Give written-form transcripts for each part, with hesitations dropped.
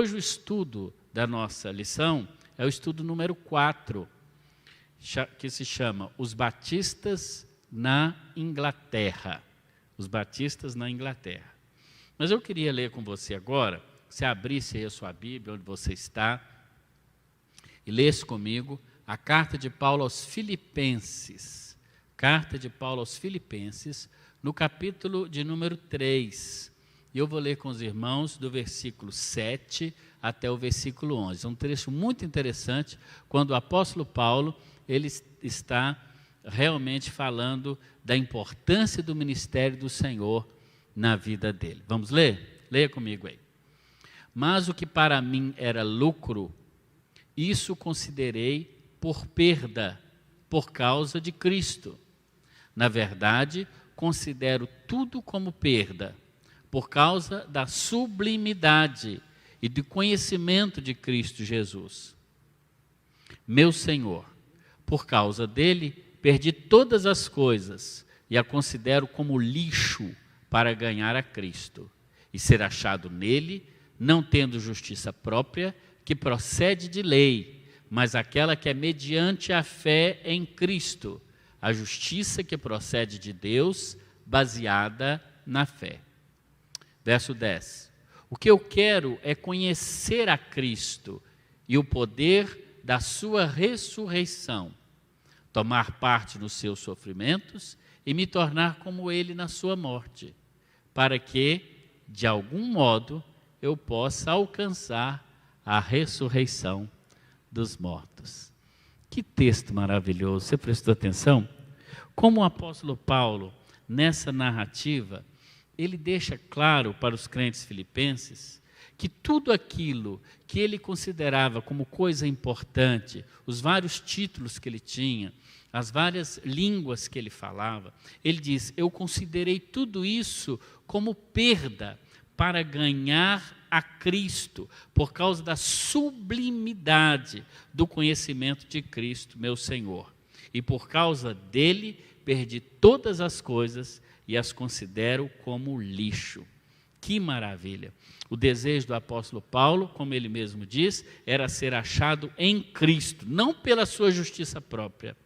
Hoje o estudo da nossa lição é o estudo número 4, que se chama Os Batistas na Inglaterra. Os Batistas na Inglaterra. Mas eu queria ler com você agora, se abrisse aí a sua Bíblia, onde você está, e lesse comigo a carta de Paulo aos Filipenses. Carta de Paulo aos Filipenses, no capítulo de número 3. E eu vou ler com os irmãos do versículo 7 até o versículo 11. É um trecho muito interessante, quando o apóstolo Paulo ele está realmente falando da importância do ministério do Senhor na vida dele. Vamos ler? Leia comigo aí. Mas o que para mim era lucro, isso considerei por perda, por causa de Cristo. Na verdade, considero tudo como perda, por causa da sublimidade e do conhecimento de Cristo Jesus. Meu Senhor, por causa dele, perdi todas as coisas e a considero como lixo para ganhar a Cristo e ser achado nele, não tendo justiça própria, que procede de lei, mas aquela que é mediante a fé em Cristo, a justiça que procede de Deus, baseada na fé. Verso 10. O que eu quero é conhecer a Cristo e o poder da sua ressurreição, tomar parte nos seus sofrimentos e me tornar como ele na sua morte, para que, de algum modo, eu possa alcançar a ressurreição dos mortos. Que texto maravilhoso, você prestou atenção? Como o apóstolo Paulo, nessa narrativa, ele deixa claro para os crentes filipenses que tudo aquilo que ele considerava como coisa importante, os vários títulos que ele tinha, as várias línguas que ele falava, ele diz, eu considerei tudo isso como perda para ganhar a Cristo, por causa da sublimidade do conhecimento de Cristo, meu Senhor. E por causa dele, perdi todas as coisas e as considero como lixo. Que maravilha! O desejo do apóstolo Paulo, como ele mesmo diz, era ser achado em Cristo, não pela sua justiça própria,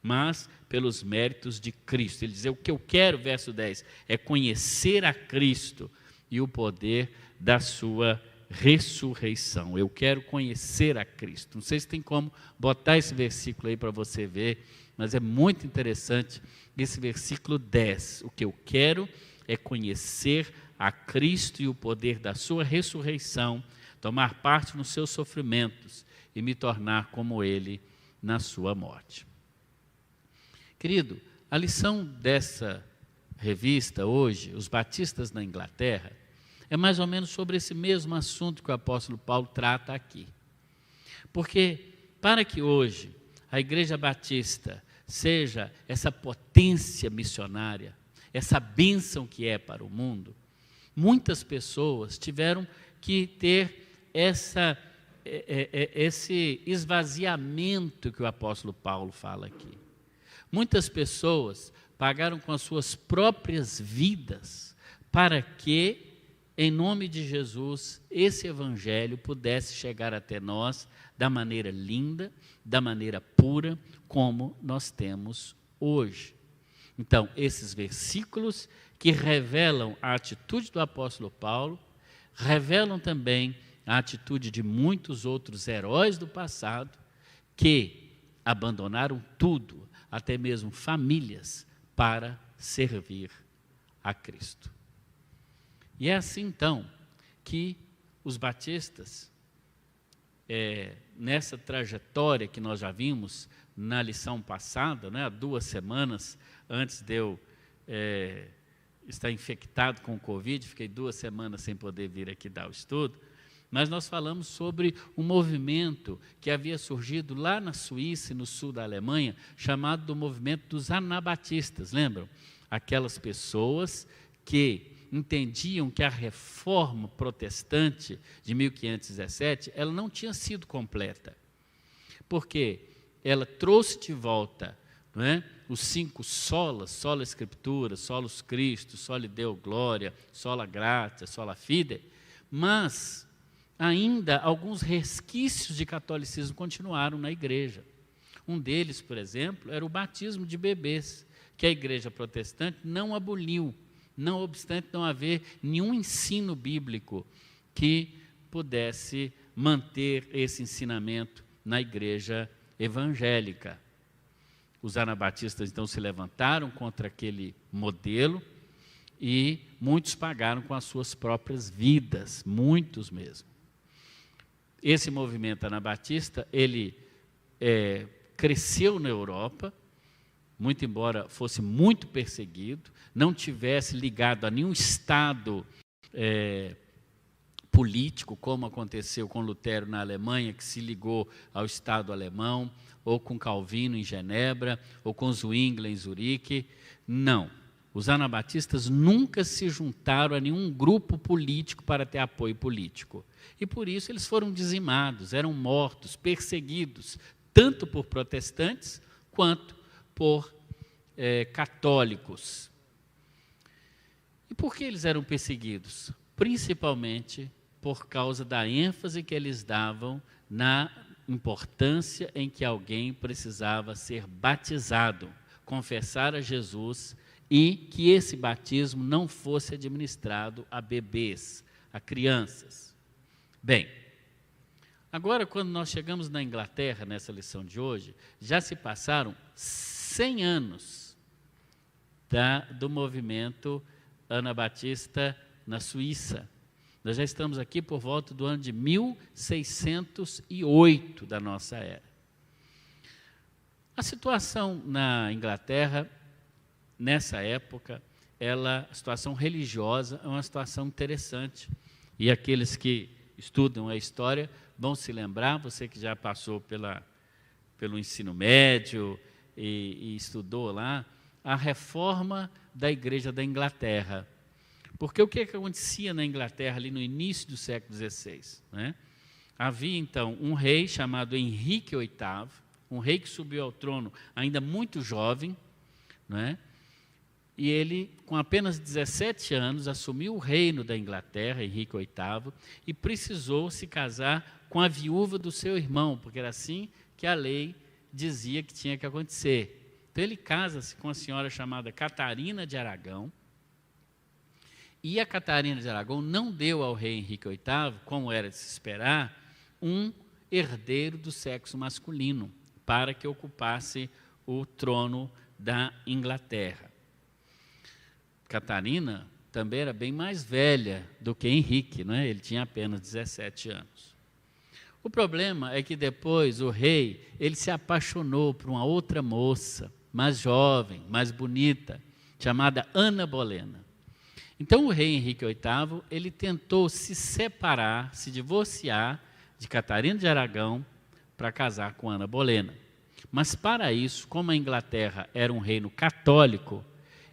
mas pelos méritos de Cristo. Ele diz, o que eu quero, verso 10, é conhecer a Cristo e o poder da sua ressurreição. Eu quero conhecer a Cristo. Não sei se tem como botar esse versículo aí para você ver, mas é muito interessante esse versículo 10. O que eu quero é conhecer a Cristo e o poder da sua ressurreição, tomar parte nos seus sofrimentos e me tornar como ele na sua morte. Querido, a lição dessa revista hoje, Os Batistas na Inglaterra, é mais ou menos sobre esse mesmo assunto que o apóstolo Paulo trata aqui. Porque para que hoje a Igreja Batista seja essa potência missionária, essa bênção que é para o mundo, muitas pessoas tiveram que ter esse esvaziamento que o apóstolo Paulo fala aqui. Muitas pessoas pagaram com as suas próprias vidas para que, em nome de Jesus, esse evangelho pudesse chegar até nós da maneira linda, da maneira pura, como nós temos hoje. Então, esses versículos que revelam a atitude do apóstolo Paulo, revelam também a atitude de muitos outros heróis do passado que abandonaram tudo, até mesmo famílias, para servir a Cristo. E é assim, então, que os batistas, nessa trajetória que nós já vimos na lição passada, há 2 semanas antes de eu estar infectado com o Covid, fiquei 2 semanas sem poder vir aqui dar o estudo, mas nós falamos sobre um movimento que havia surgido lá na Suíça e no sul da Alemanha, chamado do movimento dos anabatistas, lembram? Aquelas pessoas que entendiam que a reforma protestante de 1517, ela não tinha sido completa, porque ela trouxe de volta, não é, os 5 solas, sola Escritura, solus Christus, soli Deo Glória, sola Gratia, sola Fide, mas ainda alguns resquícios de catolicismo continuaram na igreja. Um deles, por exemplo, era o batismo de bebês, que a igreja protestante não aboliu, não obstante não haver nenhum ensino bíblico que pudesse manter esse ensinamento na igreja evangélica. Os anabatistas, então, se levantaram contra aquele modelo e muitos pagaram com as suas próprias vidas, muitos mesmo. Esse movimento anabatista, ele cresceu na Europa, muito embora fosse muito perseguido, não tivesse ligado a nenhum estado político, como aconteceu com Lutero na Alemanha, que se ligou ao Estado alemão, ou com Calvino em Genebra, ou com Zwingli em Zurique. Não. Os anabatistas nunca se juntaram a nenhum grupo político para ter apoio político. E por isso eles foram dizimados, eram mortos, perseguidos, tanto por protestantes quanto por católicos. E por que eles eram perseguidos? Principalmente por causa da ênfase que eles davam na importância em que alguém precisava ser batizado, confessar a Jesus, e que esse batismo não fosse administrado a bebês, a crianças. Bem, agora quando nós chegamos na Inglaterra, nessa lição de hoje, já se passaram 100 anos do movimento anabatista na Suíça. Nós já estamos aqui por volta do ano de 1608 da nossa era. A situação na Inglaterra, nessa época, a situação religiosa é uma situação interessante. E aqueles que estudam a história vão se lembrar, você que já passou pelo ensino médio e estudou lá, a reforma da Igreja da Inglaterra. Porque o que acontecia na Inglaterra ali no início do século XVI? Né? Havia, então, um rei chamado Henrique VIII, um rei que subiu ao trono ainda muito jovem, né? E ele, com apenas 17 anos, assumiu o reino da Inglaterra, Henrique VIII, e precisou se casar com a viúva do seu irmão, porque era assim que a lei dizia que tinha que acontecer. Então ele casa-se com uma senhora chamada Catarina de Aragão, e a Catarina de Aragão não deu ao rei Henrique VIII, como era de se esperar, um herdeiro do sexo masculino, para que ocupasse o trono da Inglaterra. Catarina também era bem mais velha do que Henrique, né? Ele tinha apenas 17 anos. O problema é que depois o rei, ele se apaixonou por uma outra moça, mais jovem, mais bonita, chamada Ana Bolena. Então o rei Henrique VIII, ele tentou se separar, se divorciar de Catarina de Aragão para casar com Ana Bolena. Mas para isso, como a Inglaterra era um reino católico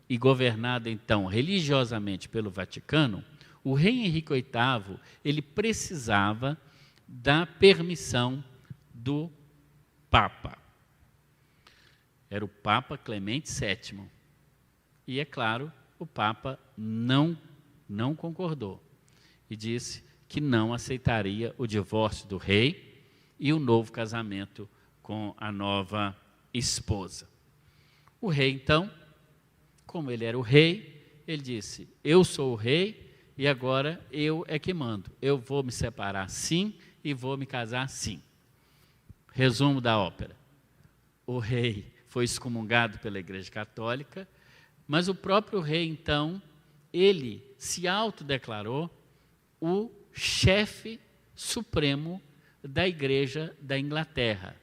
e governada então religiosamente pelo Vaticano, o rei Henrique VIII, ele precisava da permissão do Papa. Era o Papa Clemente VII. E é claro, o Papa não concordou e disse que não aceitaria o divórcio do rei e o novo casamento com a nova esposa. O rei, então, como ele era o rei, ele disse: eu sou o rei e agora eu é que mando. Eu vou me separar sim e vou me casar sim. Resumo da ópera. O rei foi excomungado pela Igreja Católica, mas o próprio rei, então, ele se autodeclarou o chefe supremo da Igreja da Inglaterra.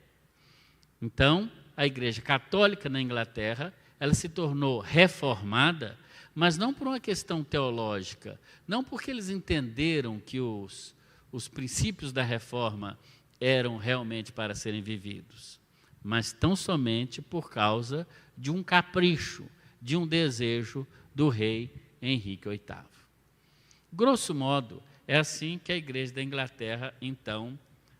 Então, a Igreja Católica na Inglaterra, ela se tornou reformada, mas não por uma questão teológica, não porque eles entenderam que os princípios da reforma eram realmente para serem vividos, mas tão somente por causa de um capricho, de um desejo do rei Henrique VIII. Grosso modo, é assim que a Igreja da Inglaterra, então,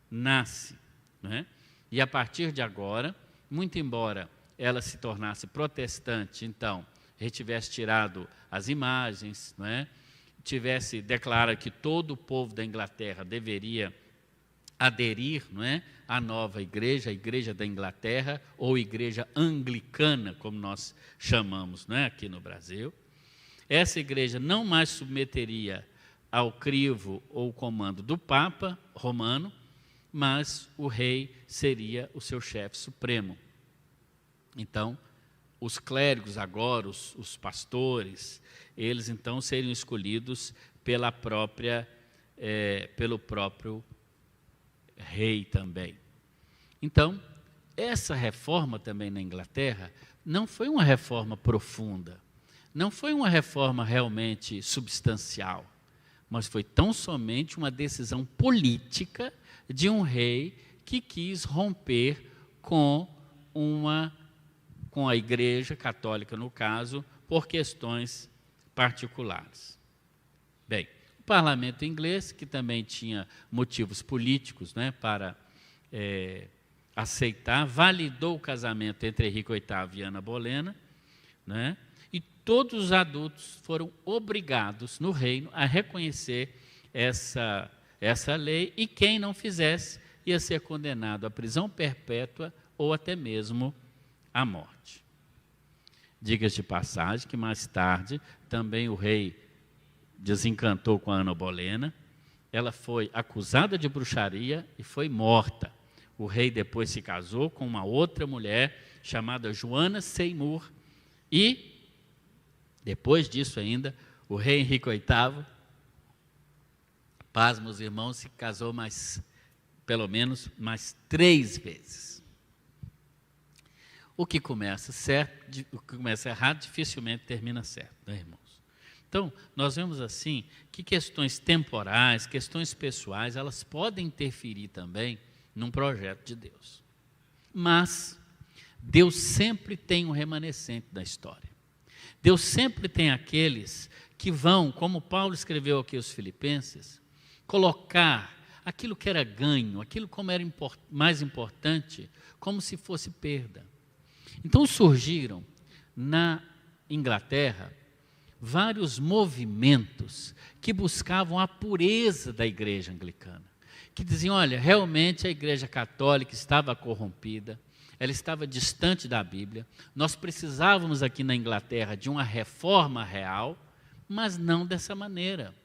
nasce. Né? E a partir de agora, muito embora ela se tornasse protestante, então, tivesse tirado as imagens, né? declara que todo o povo da Inglaterra deveria aderir, não é, à nova igreja, a igreja da Inglaterra, ou igreja anglicana, como nós chamamos, não é, aqui no Brasil. Essa igreja não mais submeteria ao crivo ou comando do Papa romano, mas o rei seria o seu chefe supremo. Então, os clérigos agora, os pastores, eles então seriam escolhidos pelo próprio rei também. Então, essa reforma também na Inglaterra não foi uma reforma profunda, não foi uma reforma realmente substancial, mas foi tão somente uma decisão política de um rei que quis romper com a Igreja Católica, no caso, por questões particulares. Bem, o parlamento inglês, que também tinha motivos políticos, né, para aceitar, validou o casamento entre Henrique VIII e Ana Bolena, né, e todos os adultos foram obrigados no reino a reconhecer essa lei, e quem não fizesse ia ser condenado à prisão perpétua ou até mesmo à morte. Diga-se de passagem que mais tarde também o rei desencantou com a Ana Bolena, ela foi acusada de bruxaria e foi morta. O rei depois se casou com uma outra mulher chamada Joana Seymour e, depois disso ainda, o rei Henrique VIII, pasmem os irmãos, se casou pelo menos mais 3 vezes. O que começa certo, o que começa errado, dificilmente termina certo, né, irmãos? Então, nós vemos assim que questões temporais, questões pessoais, elas podem interferir também num projeto de Deus. Mas Deus sempre tem um remanescente da história. Deus sempre tem aqueles que vão, como Paulo escreveu aqui aos Filipenses, colocar aquilo que era ganho, aquilo como era mais importante, como se fosse perda. Então surgiram na Inglaterra vários movimentos que buscavam a pureza da igreja anglicana, que diziam, olha, realmente a igreja católica estava corrompida, ela estava distante da Bíblia, nós precisávamos aqui na Inglaterra de uma reforma real, mas não dessa maneira,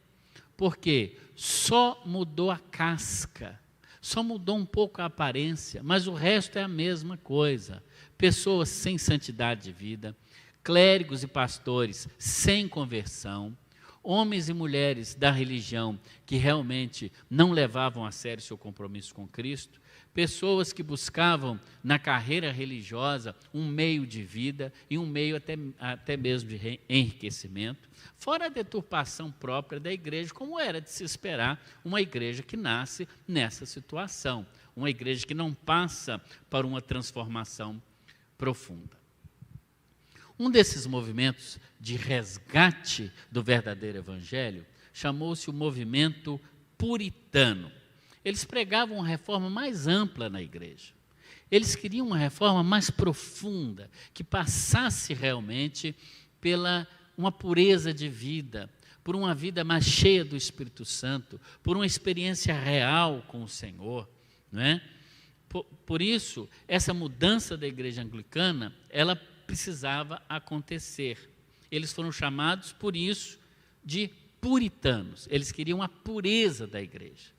porque só mudou a casca, só mudou um pouco a aparência, mas o resto é a mesma coisa. Pessoas sem santidade de vida, clérigos e pastores sem conversão, homens e mulheres da religião que realmente não levavam a sério seu compromisso com Cristo, pessoas que buscavam na carreira religiosa um meio de vida e um meio até mesmo de enriquecimento, fora a deturpação própria da igreja, como era de se esperar uma igreja que nasce nessa situação, uma igreja que não passa por uma transformação profunda. Um desses movimentos de resgate do verdadeiro evangelho chamou-se o movimento puritano. Eles pregavam uma reforma mais ampla na igreja. Eles queriam uma reforma mais profunda, que passasse realmente pela uma pureza de vida, por uma vida mais cheia do Espírito Santo, por uma experiência real com o Senhor, não é? Por isso, essa mudança da igreja anglicana, ela precisava acontecer. Eles foram chamados, por isso, de puritanos. Eles queriam a pureza da igreja.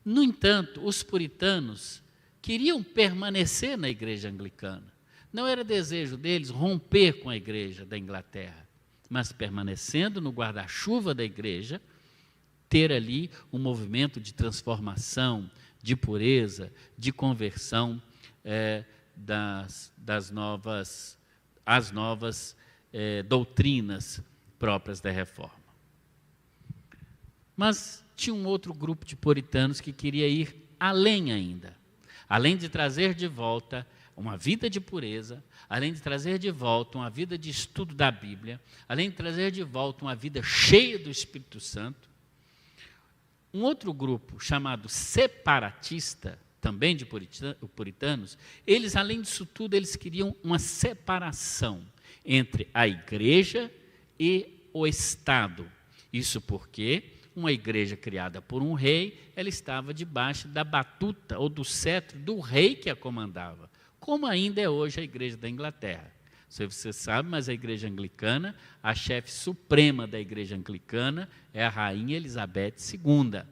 No entanto, os puritanos queriam permanecer na igreja anglicana. Não era desejo deles romper com a igreja da Inglaterra, mas permanecendo no guarda-chuva da igreja, ter ali um movimento de transformação, de pureza, de conversão das novas doutrinas próprias da reforma. Mas tinha um outro grupo de puritanos que queria ir além ainda. Além de trazer de volta uma vida de pureza, além de trazer de volta uma vida de estudo da Bíblia, além de trazer de volta uma vida cheia do Espírito Santo, um outro grupo chamado separatista, também de puritanos, eles, além disso tudo, eles queriam uma separação entre a igreja e o Estado. Isso porque uma igreja criada por um rei, ela estava debaixo da batuta ou do cetro do rei que a comandava, como ainda é hoje a igreja da Inglaterra. Se você sabe, mas a igreja anglicana, a chefe suprema da igreja anglicana é a rainha Elizabeth II.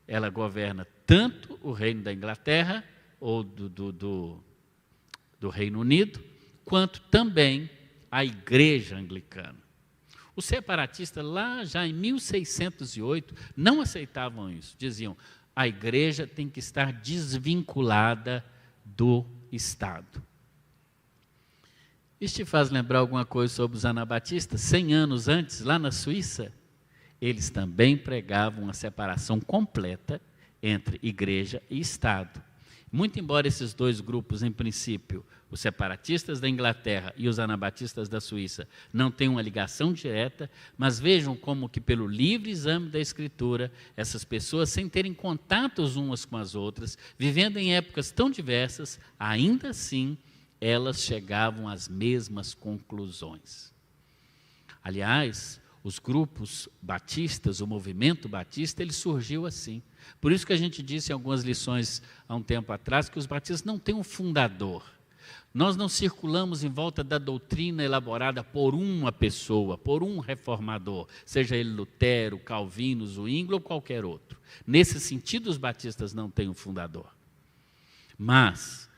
Ela governa tanto o reino da Inglaterra, ou do Reino Unido, quanto também a igreja anglicana. Os separatistas, lá já em 1608, não aceitavam isso. Diziam, a igreja tem que estar desvinculada do Estado. Isso te faz lembrar alguma coisa sobre os anabatistas? 100 anos antes, lá na Suíça, eles também pregavam a separação completa entre igreja e Estado. Muito embora esses dois grupos, em princípio, os separatistas da Inglaterra e os anabatistas da Suíça, não tenham uma ligação direta, mas vejam como que pelo livre exame da Escritura, essas pessoas, sem terem contatos umas com as outras, vivendo em épocas tão diversas, ainda assim, elas chegavam às mesmas conclusões. Aliás, os grupos batistas, o movimento batista, ele surgiu assim. Por isso que a gente disse em algumas lições há um tempo atrás que os batistas não têm um fundador. Nós não circulamos em volta da doutrina elaborada por uma pessoa, por um reformador, seja ele Lutero, Calvino, Zwingli ou qualquer outro. Nesse sentido, os batistas não têm um fundador. Mas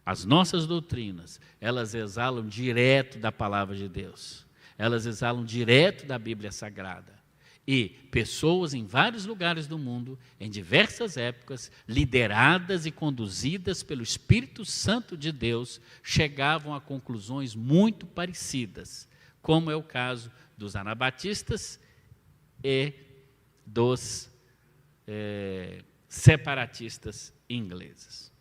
as nossas doutrinas, elas exalam direto da palavra de Deus. Elas exalam direto da Bíblia Sagrada. E pessoas em vários lugares do mundo, em diversas épocas, lideradas e conduzidas pelo Espírito Santo de Deus, chegavam a conclusões muito parecidas, como é o caso dos anabatistas e dos separatistas ingleses.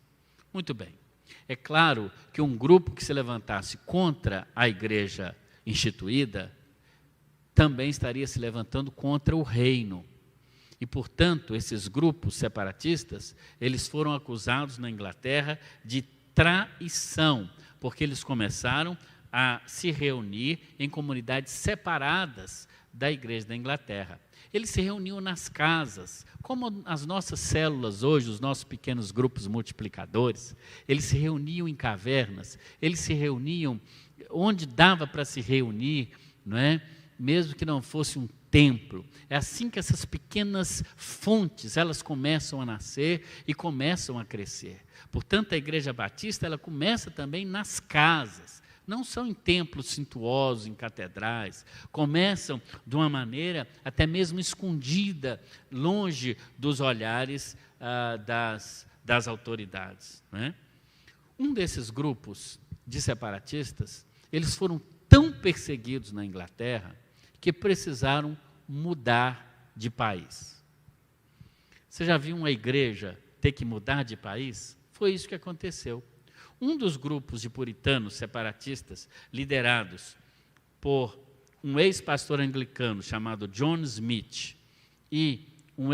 Muito bem. É claro que um grupo que se levantasse contra a igreja instituída também estaria se levantando contra o reino. E, portanto, esses grupos separatistas, eles foram acusados na Inglaterra de traição, porque eles começaram a se reunir em comunidades separadas da igreja da Inglaterra. Eles se reuniam nas casas, como as nossas células hoje, os nossos pequenos grupos multiplicadores. Eles se reuniam em cavernas, eles se reuniam onde dava para se reunir, não é? Mesmo que não fosse um templo. É assim que essas pequenas fontes, elas começam a nascer e começam a crescer. Portanto, a Igreja Batista, ela começa também nas casas, não são em templos suntuosos, em catedrais, começam de uma maneira até mesmo escondida, longe dos olhares das autoridades. Não é? Um desses grupos de separatistas, eles foram tão perseguidos na Inglaterra, que precisaram mudar de país. Você já viu uma igreja ter que mudar de país? Foi isso que aconteceu. Um dos grupos de puritanos separatistas, liderados por um ex-pastor anglicano chamado John Smith e um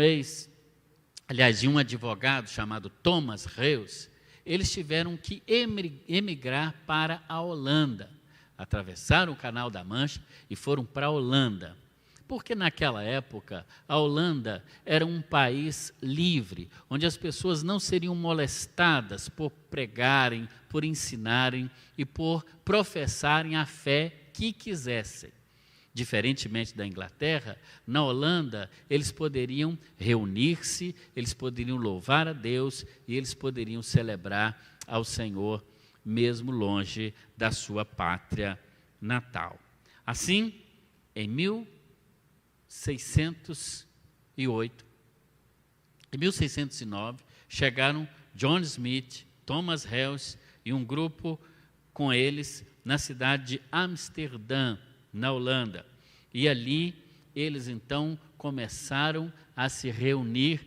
advogado chamado Thomas Hales, eles tiveram que emigrar para a Holanda. Atravessaram o Canal da Mancha e foram para a Holanda. Porque naquela época, a Holanda era um país livre, onde as pessoas não seriam molestadas por pregarem, por ensinarem e por professarem a fé que quisessem. Diferentemente da Inglaterra, na Holanda, eles poderiam reunir-se, eles poderiam louvar a Deus e eles poderiam celebrar ao Senhor, mesmo longe da sua pátria natal. Assim, em 1609, chegaram John Smith, Thomas Hales e um grupo com eles na cidade de Amsterdã, na Holanda. E ali eles então começaram a se reunir,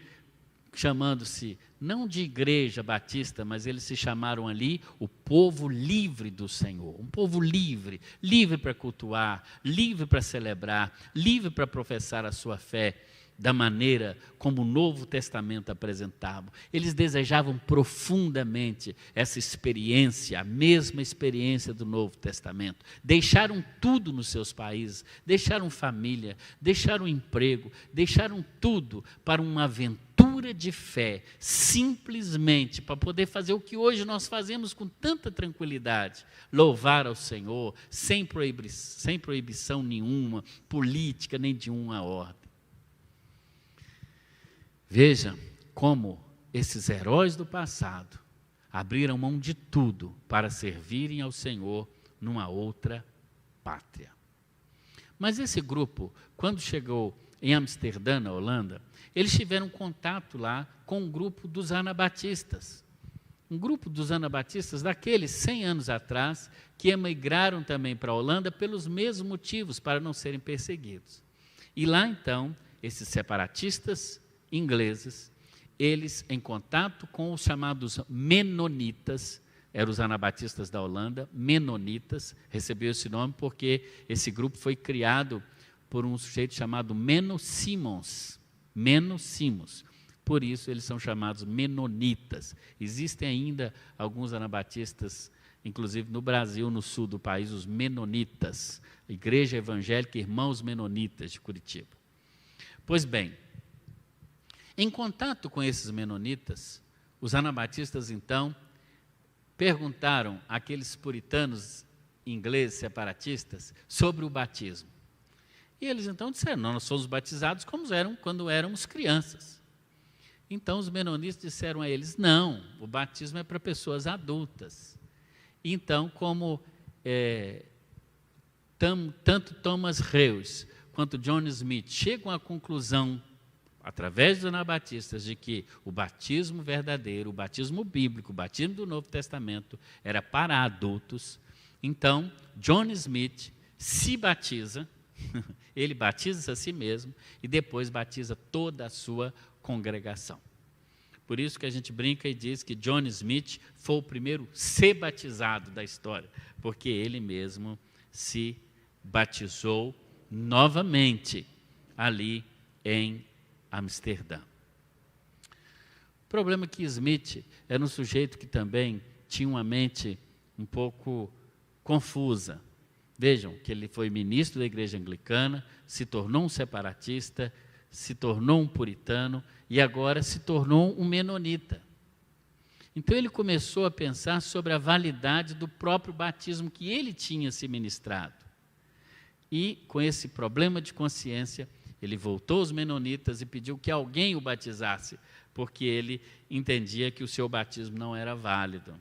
chamando-se não de igreja batista, mas eles se chamaram ali o povo livre do Senhor. Um povo livre, livre para cultuar, livre para celebrar, livre para professar a sua fé da maneira como o Novo Testamento apresentava. Eles desejavam profundamente essa experiência, a mesma experiência do Novo Testamento. Deixaram tudo nos seus países, deixaram família, deixaram emprego, deixaram tudo para uma aventura de fé, simplesmente para poder fazer o que hoje nós fazemos com tanta tranquilidade, louvar ao Senhor, sem proibição nenhuma, política nem de uma ordem. Veja como esses heróis do passado abriram mão de tudo para servirem ao Senhor numa outra pátria. Mas esse grupo, quando chegou em Amsterdã, na Holanda, eles tiveram contato lá com um grupo dos anabatistas. Um grupo dos anabatistas daqueles 100 anos atrás, que emigraram também para a Holanda pelos mesmos motivos, para não serem perseguidos. E lá então, esses separatistas ingleses, eles em contato com os chamados menonitas, eram os anabatistas da Holanda, menonitas, recebeu esse nome porque esse grupo foi criado por um sujeito chamado Menno Simons. Por isso eles são chamados menonitas. Existem ainda alguns anabatistas, inclusive no Brasil, no sul do país, os menonitas, Igreja Evangélica Irmãos Menonitas de Curitiba. Pois bem, em contato com esses menonitas, os anabatistas, então, perguntaram àqueles puritanos ingleses separatistas sobre o batismo. E eles, então, disseram, não, nós somos batizados como eram quando éramos crianças. Então, os menonitas disseram a eles, não, o batismo é para pessoas adultas. Então, como tanto Thomas Reus quanto John Smith chegam à conclusão, através dos anabatistas, de que o batismo verdadeiro, o batismo bíblico, o batismo do Novo Testamento, era para adultos. Então, John Smith se batiza, ele batiza a si mesmo e depois batiza toda a sua congregação. Por isso que a gente brinca e diz que John Smith foi o primeiro ser batizado da história, porque ele mesmo se batizou novamente ali em Amsterdã. O problema é que Smith era um sujeito que também tinha uma mente um pouco confusa. Vejam que ele foi ministro da igreja anglicana, se tornou um separatista, se tornou um puritano e agora se tornou um menonita. Então ele começou a pensar sobre a validade do próprio batismo que ele tinha se ministrado. E com esse problema de consciência, ele voltou aos menonitas e pediu que alguém o batizasse, porque ele entendia que o seu batismo não era válido.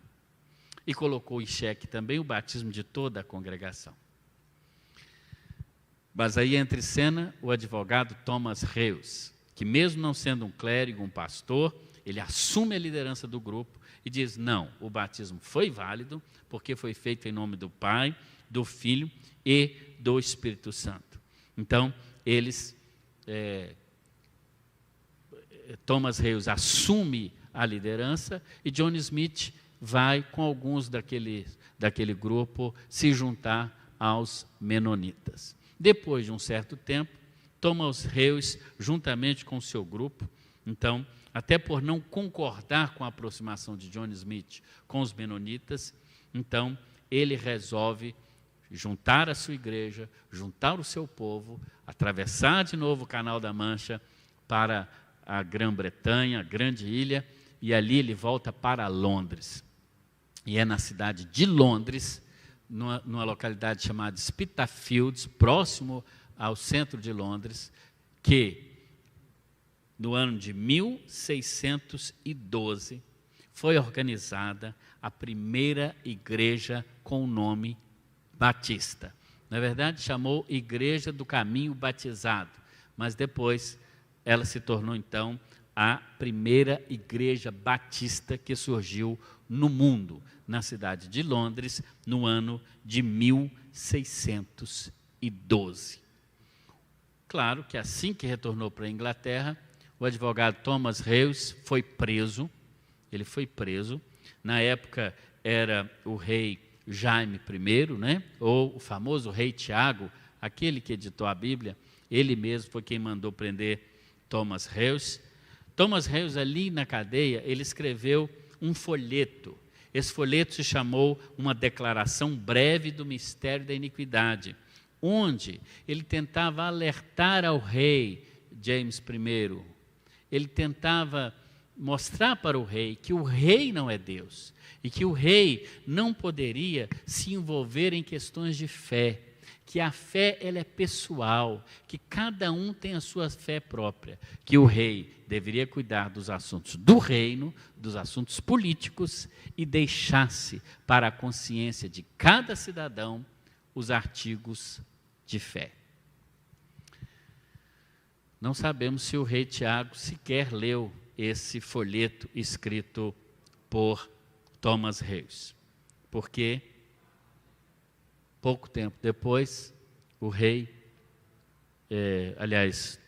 E colocou em xeque também o batismo de toda a congregação. Mas aí entra em cena o advogado Thomas Reus, que mesmo não sendo um clérigo, um pastor, ele assume a liderança do grupo e diz, não, o batismo foi válido, porque foi feito em nome do Pai, do Filho e do Espírito Santo. Então, Thomas Reus assume a liderança e John Smith vai com alguns daquele grupo se juntar aos menonitas. Depois de um certo tempo, Thomas Reus, juntamente com o seu grupo, então, até por não concordar com a aproximação de John Smith com os menonitas, então ele resolve juntar a sua igreja, juntar o seu povo, atravessar de novo o Canal da Mancha para a Grã-Bretanha, a grande ilha, e ali ele volta para Londres. E é na cidade de Londres, numa localidade chamada Spitalfields, próximo ao centro de Londres, que no ano de 1612 foi organizada a primeira igreja com o nome Batista. Na verdade, chamou Igreja do Caminho Batizado, mas depois ela se tornou, então, a primeira igreja batista que surgiu no mundo, na cidade de Londres, no ano de 1612. Claro que assim que retornou para a Inglaterra, o advogado Thomas Reus foi preso, ele foi preso, na época era o rei Jaime I, né? Ou o famoso rei Tiago, aquele que editou a Bíblia, ele mesmo foi quem mandou prender Thomas Heuss. Thomas Heuss, ali na cadeia, ele escreveu um folheto. Esse folheto se chamou Uma Declaração Breve do Mistério da Iniquidade, onde ele tentava alertar ao rei James I. Ele tentava mostrar para o rei que o rei não é Deus e que o rei não poderia se envolver em questões de fé, que a fé ela é pessoal, que cada um tem a sua fé própria, que o rei deveria cuidar dos assuntos do reino, dos assuntos políticos e deixasse para a consciência de cada cidadão os artigos de fé. Não sabemos se o rei Tiago sequer leu esse folheto escrito por Thomas Heuss, porque pouco tempo depois, o rei,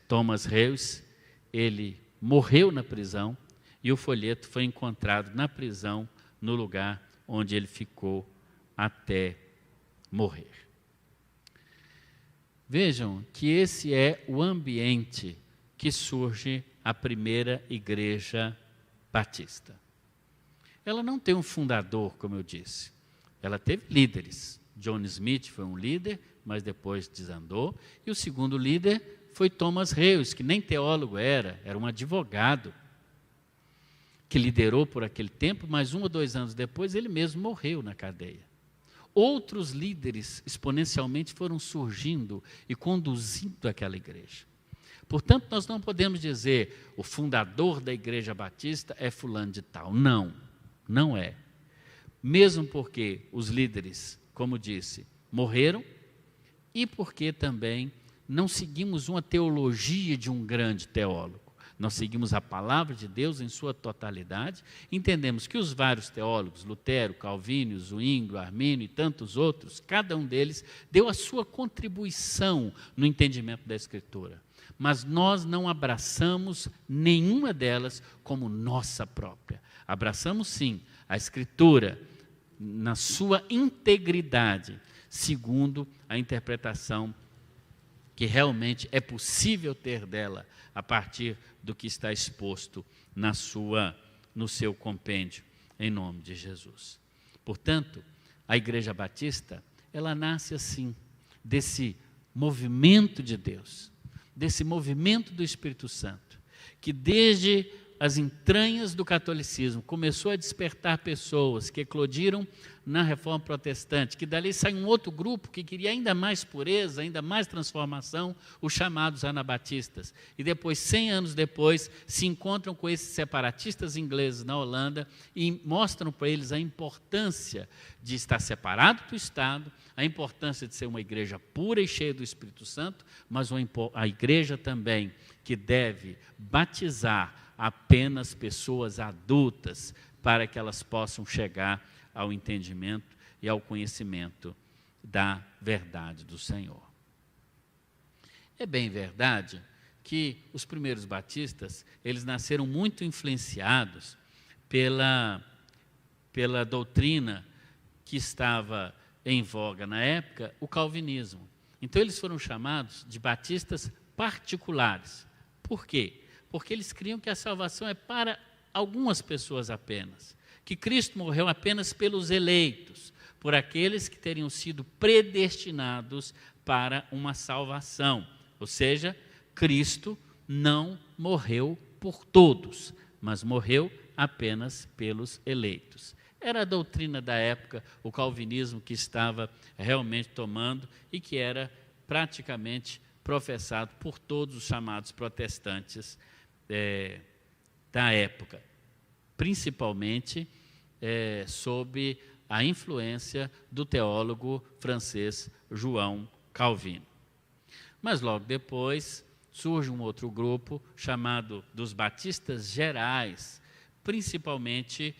Thomas Heuss, ele morreu na prisão e o folheto foi encontrado na prisão, no lugar onde ele ficou até morrer. Vejam que esse é o ambiente que surge a primeira igreja batista. Ela não tem um fundador, como eu disse. Ela teve líderes. John Smith foi um líder, mas depois desandou. E o segundo líder foi Thomas Heuss, que nem teólogo era um advogado, que liderou por aquele tempo, mas 1 ou 2 anos depois ele mesmo morreu na cadeia. Outros líderes exponencialmente foram surgindo e conduzindo aquela igreja. Portanto, nós não podemos dizer o fundador da igreja batista é fulano de tal. Não, não é. Mesmo porque os líderes, como disse, morreram e porque também não seguimos uma teologia de um grande teólogo. Nós seguimos a palavra de Deus em sua totalidade, entendemos que os vários teólogos, Lutero, Calvino, Zwinglio, Armínio e tantos outros, cada um deles deu a sua contribuição no entendimento da Escritura. Mas nós não abraçamos nenhuma delas como nossa própria. Abraçamos sim a Escritura na sua integridade, segundo a interpretação que realmente é possível ter dela a partir do que está exposto no seu compêndio, em nome de Jesus. Portanto, a Igreja Batista, ela nasce assim, desse movimento de Deus, desse movimento do Espírito Santo, que desde as entranhas do catolicismo começou a despertar pessoas que eclodiram na Reforma Protestante, que dali sai um outro grupo que queria ainda mais pureza, ainda mais transformação, os chamados anabatistas. E depois, 100 anos depois, se encontram com esses separatistas ingleses na Holanda e mostram para eles a importância de estar separado do Estado, a importância de ser uma igreja pura e cheia do Espírito Santo, mas a igreja também que deve batizar apenas pessoas adultas para que elas possam chegar ao entendimento e ao conhecimento da verdade do Senhor. É bem verdade que os primeiros batistas, eles nasceram muito influenciados pela doutrina que estava em voga na época, o calvinismo. Então eles foram chamados de batistas particulares. Por quê? Porque eles criam que a salvação é para algumas pessoas apenas, que Cristo morreu apenas pelos eleitos, por aqueles que teriam sido predestinados para uma salvação. Ou seja, Cristo não morreu por todos, mas morreu apenas pelos eleitos. Era a doutrina da época, o calvinismo que estava realmente tomando e que era praticamente professado por todos os chamados protestantes da época, principalmente sob a influência do teólogo francês João Calvino. Mas logo depois surge um outro grupo chamado dos batistas gerais, principalmente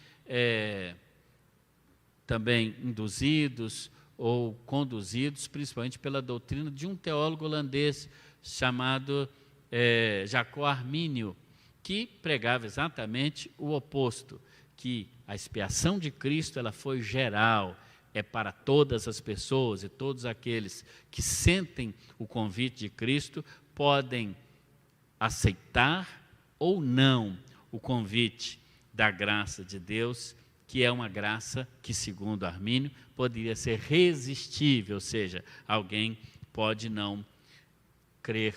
também induzidos ou conduzidos principalmente pela doutrina de um teólogo holandês chamado Jacob Armínio, que pregava exatamente o oposto, que a expiação de Cristo ela foi geral, é para todas as pessoas e todos aqueles que sentem o convite de Cristo podem aceitar ou não o convite da graça de Deus, que é uma graça que, segundo Armínio, poderia ser resistível, ou seja, alguém pode não crer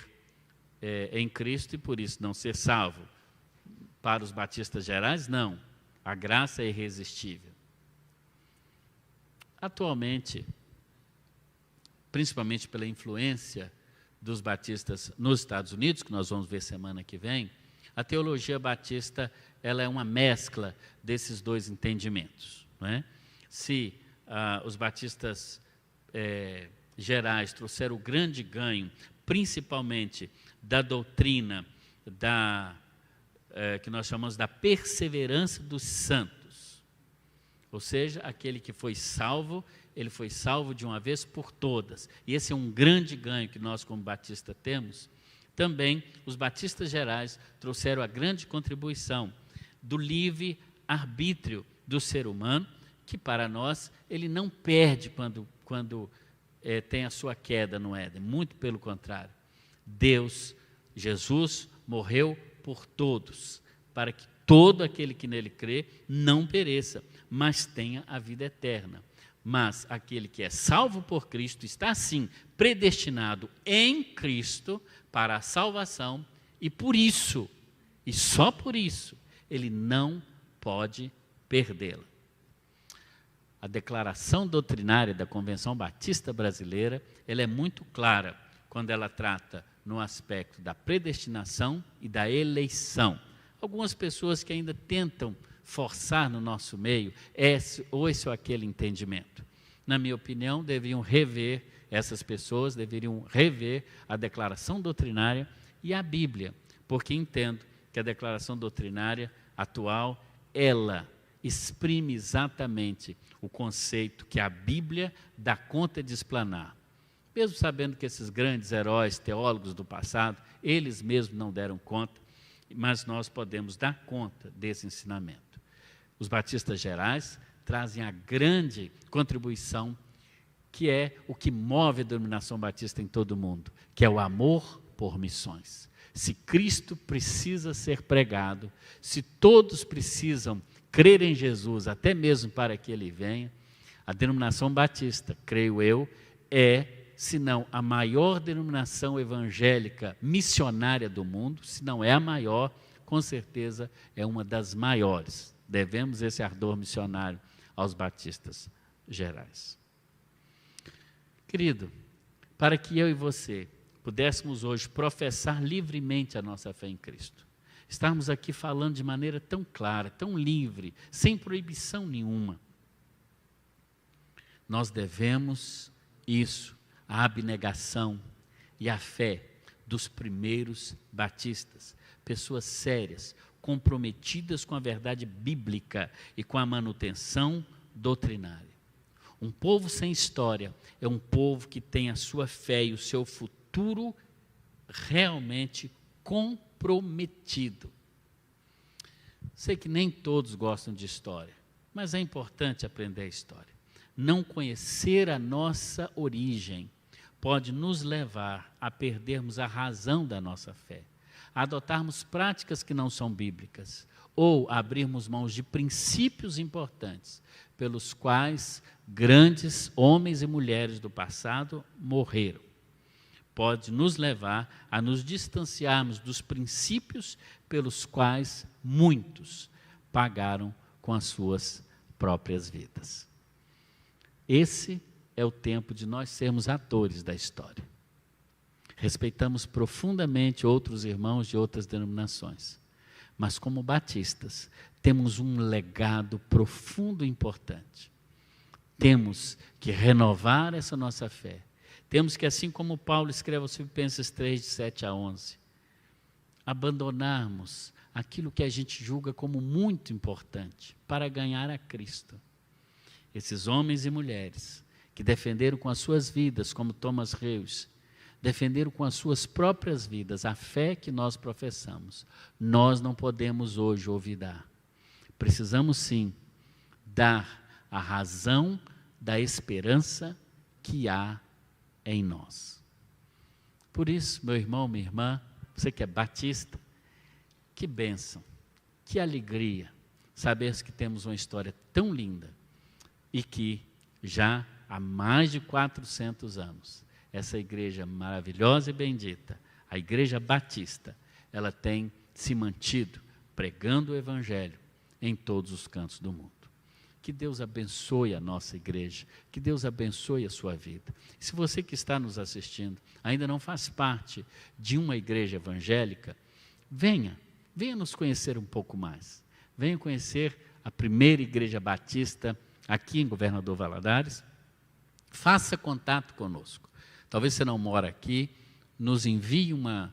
em Cristo e por isso não ser salvo. Para os batistas gerais, não. A graça é irresistível. Atualmente, principalmente pela influência dos batistas nos Estados Unidos, que nós vamos ver semana que vem, a teologia batista ela é uma mescla desses dois entendimentos. Não é? Se os batistas gerais trouxeram o grande ganho, principalmente da doutrina que nós chamamos da perseverança dos santos, ou seja, aquele que foi salvo, ele foi salvo de uma vez por todas, e esse é um grande ganho que nós como batistas temos. Também os batistas gerais trouxeram a grande contribuição do livre arbítrio do ser humano, que para nós ele não perde quando tem a sua queda no Éden, muito pelo contrário. Jesus morreu por todos, para que todo aquele que nele crê não pereça, mas tenha a vida eterna. Mas aquele que é salvo por Cristo está, sim, predestinado em Cristo para a salvação, e por isso, e só por isso, ele não pode perdê-la. A declaração doutrinária da Convenção Batista Brasileira, ela é muito clara quando ela trata no aspecto da predestinação e da eleição. Algumas pessoas que ainda tentam forçar no nosso meio esse ou aquele entendimento. Na minha opinião, essas pessoas deveriam rever a declaração doutrinária e a Bíblia, porque entendo que a declaração doutrinária atual, ela exprime exatamente o conceito que a Bíblia dá conta de explanar. Mesmo sabendo que esses grandes heróis teólogos do passado, eles mesmos não deram conta, mas nós podemos dar conta desse ensinamento. Os batistas gerais trazem a grande contribuição, que é o que move a denominação batista em todo o mundo, que é o amor por missões. Se Cristo precisa ser pregado, se todos precisam crer em Jesus, até mesmo para que Ele venha, a denominação batista, creio eu, se não a maior denominação evangélica missionária do mundo, se não é a maior, com certeza é uma das maiores. Devemos esse ardor missionário aos batistas gerais. Querido, para que eu e você pudéssemos hoje professar livremente a nossa fé em Cristo, estarmos aqui falando de maneira tão clara, tão livre, sem proibição nenhuma, nós devemos isso, a abnegação e a fé dos primeiros batistas, pessoas sérias, comprometidas com a verdade bíblica e com a manutenção doutrinária. Um povo sem história é um povo que tem a sua fé e o seu futuro realmente comprometido. Sei que nem todos gostam de história, mas é importante aprender a história. Não conhecer a nossa origem pode nos levar a perdermos a razão da nossa fé, a adotarmos práticas que não são bíblicas, ou a abrirmos mãos de princípios importantes, pelos quais grandes homens e mulheres do passado morreram. Pode nos levar a nos distanciarmos dos princípios pelos quais muitos pagaram com as suas próprias vidas. Esse é o tempo de nós sermos atores da história. Respeitamos profundamente outros irmãos de outras denominações, mas como batistas, temos um legado profundo e importante. Temos que renovar essa nossa fé. Temos que, assim como Paulo escreve aos Filipenses 3, de 7 a 11, abandonarmos aquilo que a gente julga como muito importante para ganhar a Cristo. Esses homens e mulheres que defenderam com as suas vidas, como Thomas Reus, defenderam com as suas próprias vidas a fé que nós professamos. Nós não podemos hoje olvidar. Precisamos sim dar a razão da esperança que há em nós. Por isso, meu irmão, minha irmã, Você que é batista, que bênção, que alegria saber que temos uma história tão linda e que já há mais de 400 anos, essa igreja maravilhosa e bendita, a Igreja Batista, ela tem se mantido pregando o Evangelho em todos os cantos do mundo. Que Deus abençoe a nossa igreja, que Deus abençoe a sua vida. Se você que está nos assistindo ainda não faz parte de uma igreja evangélica, venha nos conhecer um pouco mais. Venha conhecer a primeira igreja batista aqui em Governador Valadares. Faça contato conosco. Talvez você não mora aqui, nos envie uma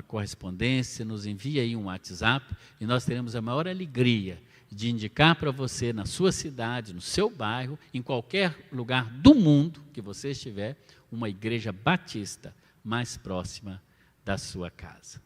correspondência, nos envie aí um WhatsApp e nós teremos a maior alegria de indicar para você na sua cidade, no seu bairro, em qualquer lugar do mundo que você estiver, uma igreja batista mais próxima da sua casa.